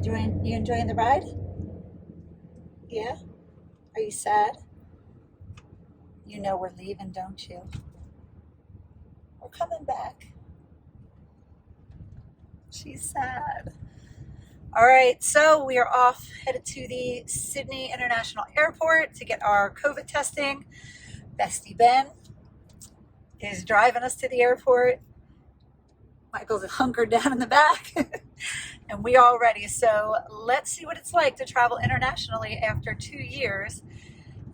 You enjoying the ride? Yeah? Are you sad? You know we're leaving, don't you? We're coming back. She's sad. All right, so we are off, headed to the Sydney International Airport to get our COVID testing. Bestie Ben is driving us to the airport. Michael's hunkered down in the back. And we all ready. So let's see what it's like to travel internationally after 2 years.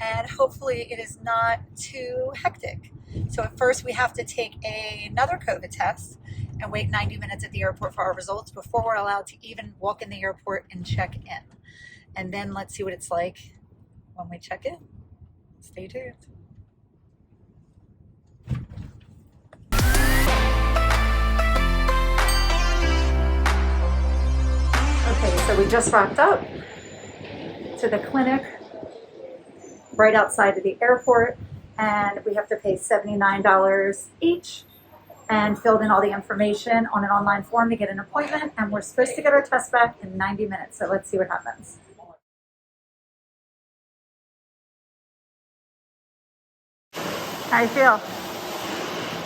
And hopefully it is not too hectic. So at first we have to take another COVID test and wait 90 minutes at the airport for our results before we're allowed to even walk in the airport and check in. And then let's see what it's like when we check in. Stay tuned. Okay, so we just wrapped up to the clinic right outside of the airport, and we have to pay $79 each and filled in all the information on an online form to get an appointment, and we're supposed to get our test back in 90 minutes, so let's see what happens. How do you feel?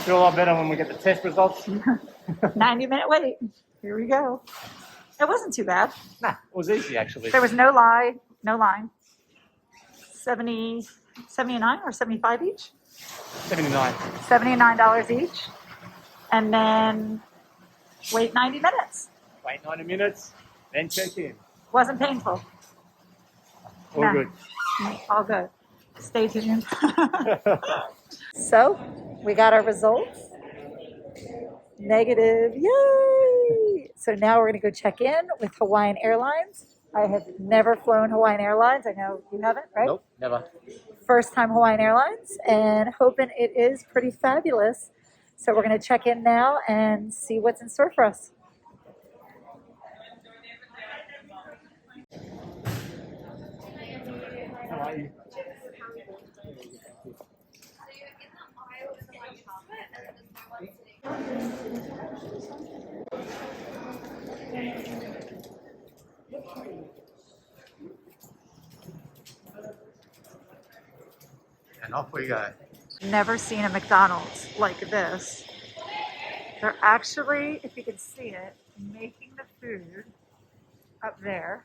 Feel a lot better when we get the test results. 90-minute wait. Here we go. It wasn't too bad. Nah, it was easy actually. There was no line. 79 or 75 each? 79. $79 each. And then wait 90 minutes. Wait 90 minutes, then check in. Wasn't painful. All No. good. All good. Stay tuned. So, we got our results. Negative. Yay! So now we're going to go check in with Hawaiian Airlines. I have never flown Hawaiian Airlines. I know you haven't, right? Nope, never. First time Hawaiian Airlines, and hoping it is pretty fabulous. So we're going to check in now and see what's in store for us. How are you? And off we go. Never seen a McDonald's like this. They're actually, if you can see it, making the food up there.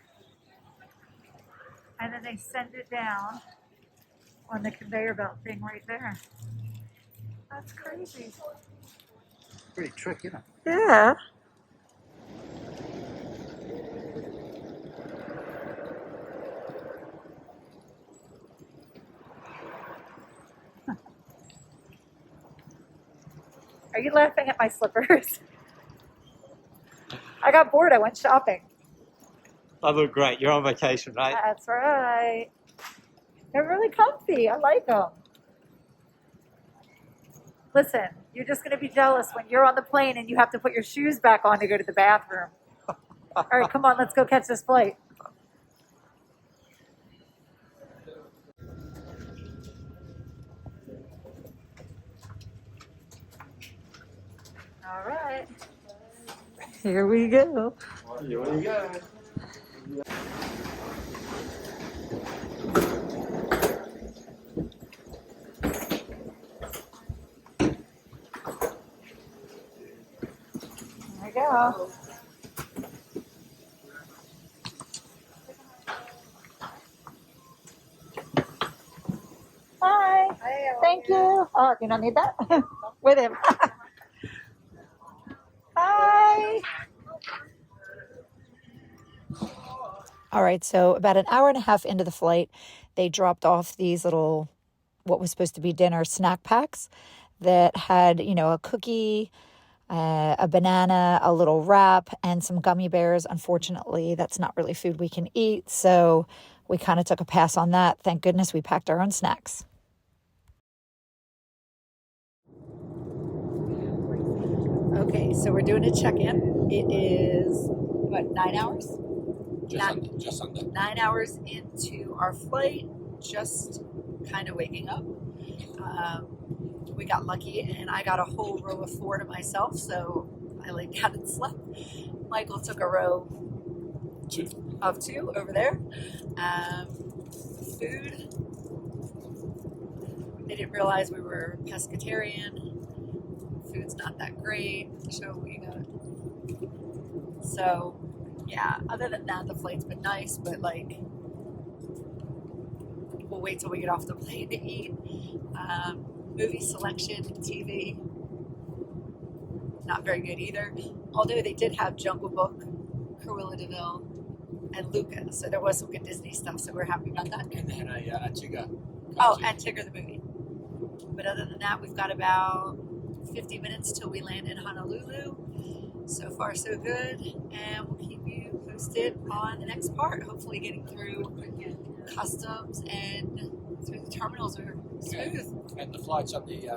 And then they send it down on the conveyor belt thing right there. That's crazy. Pretty tricky, isn't it? Yeah. Are you laughing at my slippers? I got bored. I went shopping. I look great. You're on vacation, right? That's right. They're really comfy. I like them. Listen, you're just going to be jealous when you're on the plane and you have to put your shoes back on to go to the bathroom. All right, come on. Let's go catch this flight. All right. Here we go. Here we go. There we go. Hi. Thank you. Oh, you don't need that? With him. Hi. All right, so about an hour and a half into the flight, they dropped off these little, what was supposed to be dinner snack packs that had, a cookie, a banana, a little wrap, and some gummy bears. Unfortunately, that's not really food we can eat, so we kind of took a pass on that. Thank goodness we packed our own snacks. Okay, so we're doing a check-in. It is, 9 hours? Just under. 9 hours into our flight, just kind of waking up. We got lucky, and I got a whole row of 4 to myself, so I laid down and slept. Michael took a row Two. Of 2 over there. Food. They didn't realize we were pescatarian. Food's not that great. So we got. So, yeah. Other than that, the flight's been nice, but like, we'll wait till we get off the plane to eat. Movie selection, TV, not very good either. Although they did have Jungle Book, Cruella de Vil, and Luca, so there was some good Disney stuff. So we're happy about that. And then a Tigger. Oh, and Tigger the movie. But other than that, we've got about 50 minutes till we land in Honolulu. So far, so good, and we'll keep you posted on the next part. Hopefully, getting through customs and through the terminals are smooth. And the flight's on the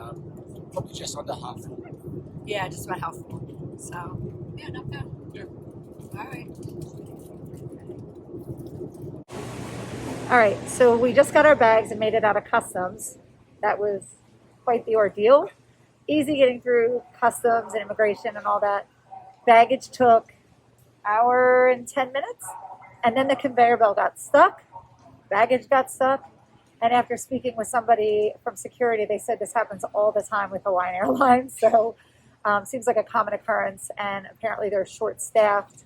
probably just under half full. Yeah, just about half full. So, yeah, not bad. Yeah. All right, so we just got our bags and made it out of customs. That was quite the ordeal. Easy getting through customs and immigration and all that. Baggage took an hour and 10 minutes, and then the conveyor belt got stuck. Baggage got stuck. And after speaking with somebody from security, they said this happens all the time with Hawaiian Airlines. So seems like a common occurrence. And apparently they're short-staffed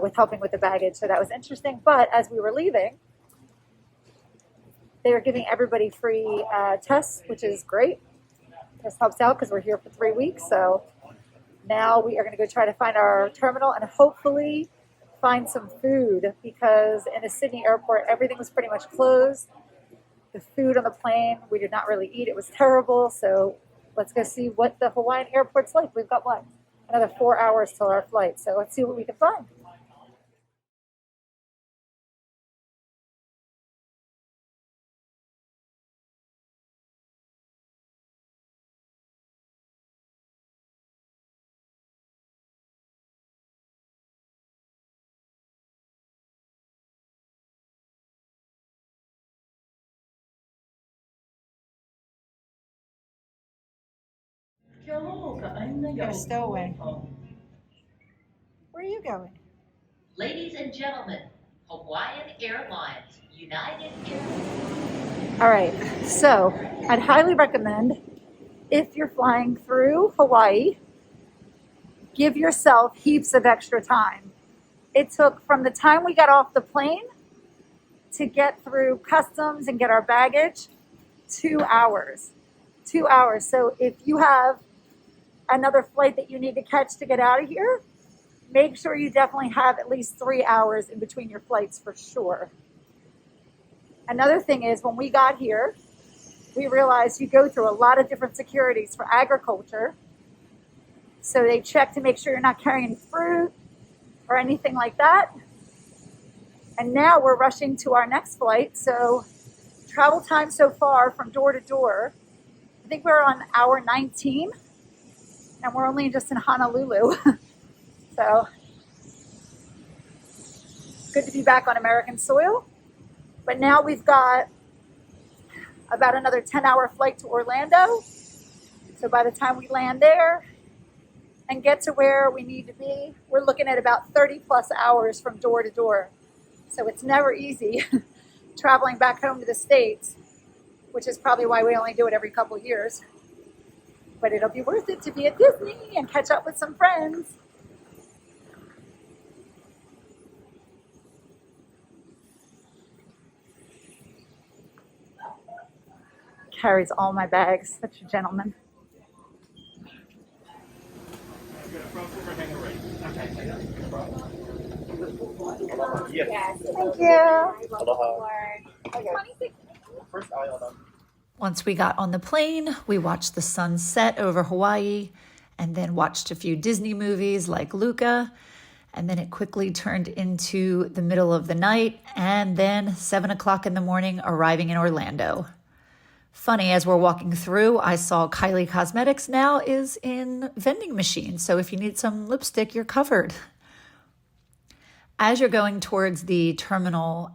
with helping with the baggage. So that was interesting. But as we were leaving, they were giving everybody free tests, which is great. This helps out because we're here for 3 weeks. So now we are going to go try to find our terminal and hopefully find some food, because in the Sydney airport, everything was pretty much closed. The food on the plane, we did not really eat. It was terrible. So let's go see what the Hawaiian airport's like. We've got what? Another 4 hours till our flight. So let's see what we can find. Got a stowaway. Where are you going? Ladies and gentlemen, Hawaiian Airlines, United Airlines. All right, so I'd highly recommend, if you're flying through Hawaii, give yourself heaps of extra time. It took from the time we got off the plane to get through customs and get our baggage, 2 hours. 2 hours. So if you have another flight that you need to catch to get out of here, make sure you definitely have at least 3 hours in between your flights for sure. Another thing is, when we got here, we realized you go through a lot of different securities for agriculture. So they check to make sure you're not carrying any fruit or anything like that. And now we're rushing to our next flight. So travel time so far from door to door, I think we're on hour 19. And we're only just in Honolulu. So good to be back on American soil. But now we've got about another 10-hour flight to Orlando. So by the time we land there and get to where we need to be, we're looking at about 30 plus hours from door to door. So it's never easy traveling back home to the States, which is probably why we only do it every couple of years. But it'll be worth it to be at Disney and catch up with some friends. Carries all my bags, such a gentleman. Thank you. Once we got on the plane, we watched the sun set over Hawaii and then watched a few Disney movies like Luca. And then it quickly turned into the middle of the night and then 7 o'clock in the morning arriving in Orlando. Funny, as we're walking through, I saw Kylie Cosmetics now is in vending machines. So if you need some lipstick, you're covered. As you're going towards the terminal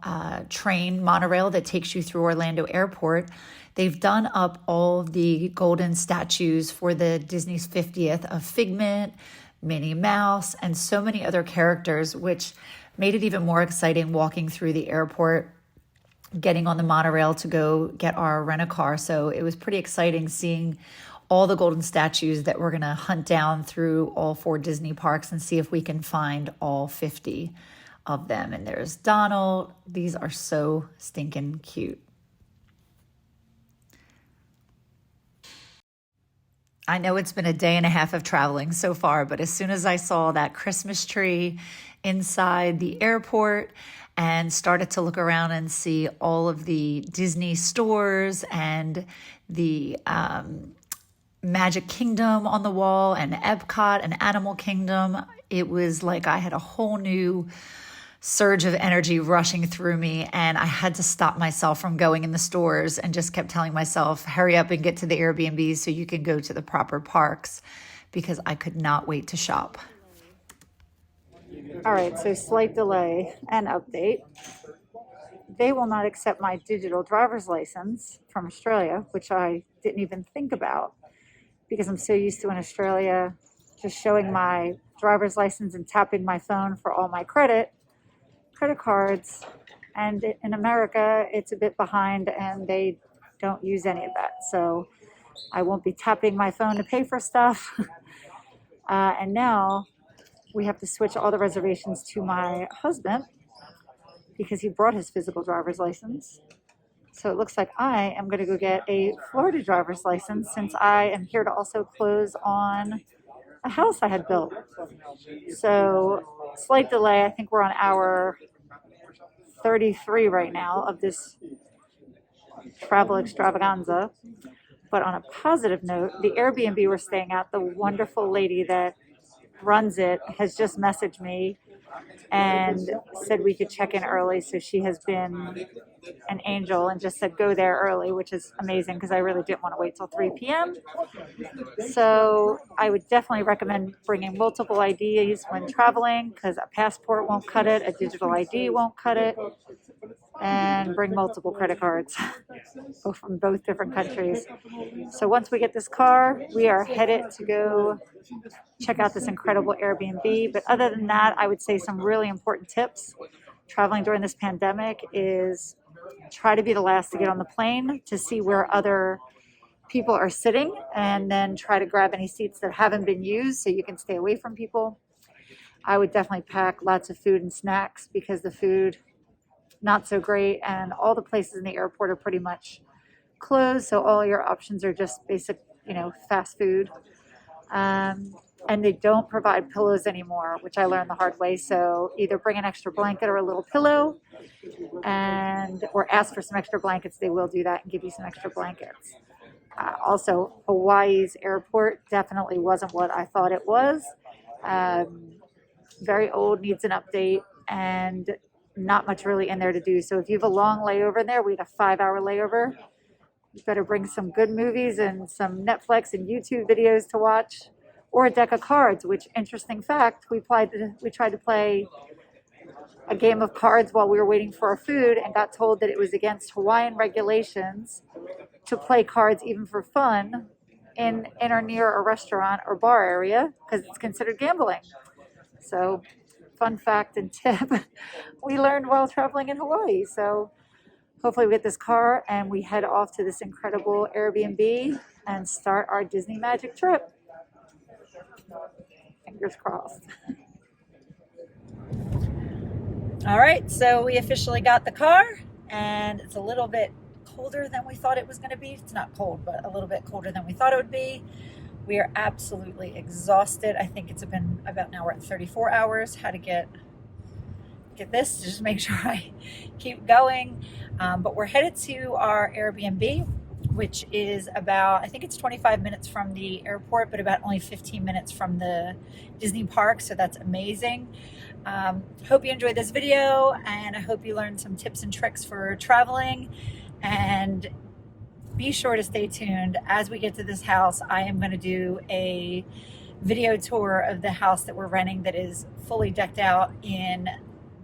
train monorail that takes you through Orlando Airport, they've done up all the golden statues for the Disney's 50th of Figment, Minnie Mouse, and so many other characters, which Made it even more exciting walking through the airport, getting on the monorail to go get our rent-a-car. So it was pretty exciting seeing all the golden statues that we're going to hunt down through all 4 Disney parks and see if we can find all 50 of them. And there's Donald. These are so stinking cute. I know it's been a day and a half of traveling so far, but as soon as I saw that Christmas tree inside the airport and started to look around and see all of the Disney stores and the Magic Kingdom on the wall and Epcot and Animal Kingdom, it was like I had a whole new surge of energy rushing through me, and I had to stop myself from going in the stores and just kept telling myself, hurry up and get to the Airbnb so you can go to the proper parks, because I could not wait to shop. All right, so slight delay and update. They will not accept my digital driver's license from Australia, which I didn't even think about because I'm so used to in Australia just showing my driver's license and tapping my phone for all my credit cards, and in America it's a bit behind and they don't use any of that, so I won't be tapping my phone to pay for stuff. And now we have to switch all the reservations to my husband because he brought his physical driver's license. So it looks like I am going to go get a Florida driver's license since I am here to also close on a house I had built. So slight delay. I think we're on hour 33 right now of this travel extravaganza. But on a positive note, the Airbnb we're staying at, the wonderful lady that runs it has just messaged me and said we could check in early. So she has been an angel and just said go there early, which is amazing because I really didn't want to wait till 3 p.m. So I would definitely recommend bringing multiple IDs when traveling because a passport won't cut it, a digital ID won't cut it, and bring multiple credit cards from both different countries. So once we get this car, we are headed to go check out this incredible Airbnb. But other than that, I would say some really important tips traveling during this pandemic is try to be the last to get on the plane to see where other people are sitting, and then try to grab any seats that haven't been used so you can stay away from people. I would definitely pack lots of food and snacks because the food not so great, and all the places in the airport are pretty much closed, so all your options are just basic, fast food. And they don't provide pillows anymore, which I learned the hard way. So either bring an extra blanket or a little pillow, or ask for some extra blankets. They will do that and give you some extra blankets. Also, Hawaii's airport definitely wasn't what I thought it was. Very old, needs an update, and not much really in there to do. So if you have a long layover in there, we had a 5-hour layover. You better bring some good movies and some Netflix and YouTube videos to watch, or a deck of cards, which, interesting fact, we tried to play a game of cards while we were waiting for our food and got told that it was against Hawaiian regulations to play cards even for fun in or near a restaurant or bar area because it's considered gambling. So fun fact and tip we learned while traveling in Hawaii. So hopefully we get this car and we head off to this incredible Airbnb and start our Disney magic trip. Fingers crossed. All right, so we officially got the car, and it's a little bit colder than we thought it was going to be. It's not cold, but a little bit colder than we thought it would be. We are absolutely exhausted. I think it's been about, now we're at 34 hours. How to get this, just make sure I keep going. But we're headed to our Airbnb, which is about, I think it's 25 minutes from the airport, but about only 15 minutes from the Disney park. So that's amazing. Hope you enjoyed this video, and I hope you learned some tips and tricks for traveling. And be sure to stay tuned. As we get to this house, I am going to do a video tour of the house that we're renting that is fully decked out in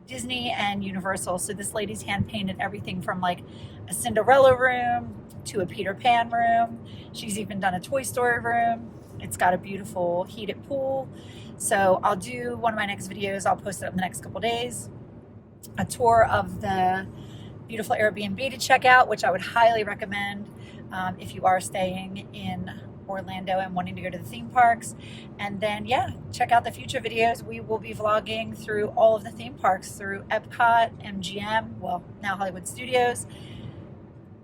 Disney and Universal. So this lady's hand painted everything from like a Cinderella room to a Peter Pan room. She's even done a Toy Story room. It's got a beautiful heated pool. So I'll do one of my next videos. I'll post it up in the next couple days. a tour of the beautiful Airbnb to check out, which I would highly recommend if you are staying in Orlando and wanting to go to the theme parks. And then, yeah, check out the future videos. We will be vlogging through all of the theme parks, through Epcot, MGM, well, now Hollywood Studios,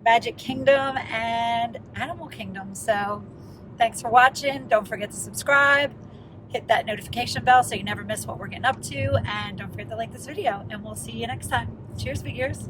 Magic Kingdom, and Animal Kingdom. So thanks for watching. Don't forget to subscribe. Hit that notification bell so you never miss what we're getting up to. And don't forget to like this video. And we'll see you next time. Cheers, big ears.